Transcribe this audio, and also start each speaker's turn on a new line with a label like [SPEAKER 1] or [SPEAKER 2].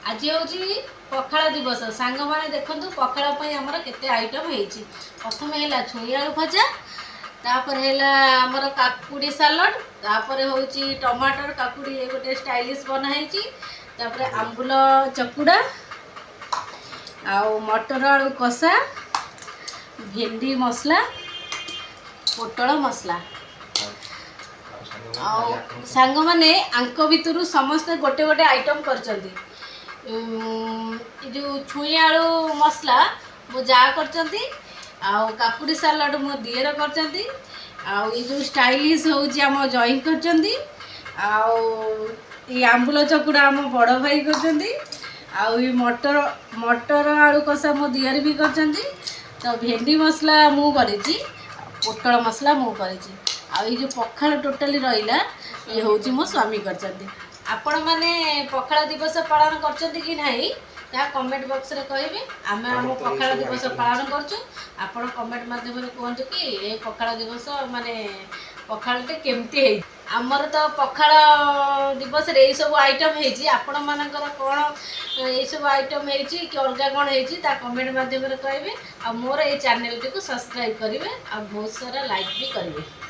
[SPEAKER 1] आज हूँ पखाड़ दिवस सांग मैंने देखु पखाड़ आमर केते आइटम होती प्रथम है छुई आलू भजा तापर है आमर काकुड़ी सालड तापर हूँ टमाटर काकुड़ी ये गोटे स्टाइलिश बनाई तापर आंबुल चकुड़ा आउ मटर आलू कषा भेंडी मसला पोटल मसला सांग मैंने आंक भितर समस्ते गोटे गोटे आइटम कर जो छुई आलू मसला मो जा कर काकुड़ी सालड मो दिएर कर जो स्टाइलिश होम जई कर आंबुल चकुड़ा आम बड़ भाई कर मटर मटर आलू कषा मो दिएर भी कर तो भेंडी मसला मु करी पोटल मसला मु करी जो पखाड़ टोटाली रहा ये हूँ मो स्वामी कर आपण मैंने पखाड़ दिवस पालन कर कि नहीं कमेंट बॉक्स रे कहिबे आम आम पखाड़ दिवस पालन करछु आपण कमेंट माध्यम कहतु कि ये पखाड़ दिवस माने पखाड़टे केमती है आमर तो पखाड़ दिवस रे सब आइटम होती आपण मानकर कौन ये सब आइटम होती कि अलग कौन होती कमेंट माध्यम कहिबे आ मोर ये चैनल टी को सब्सक्राइब करेंगे आ बहुत सारा लाइक भी करेंगे।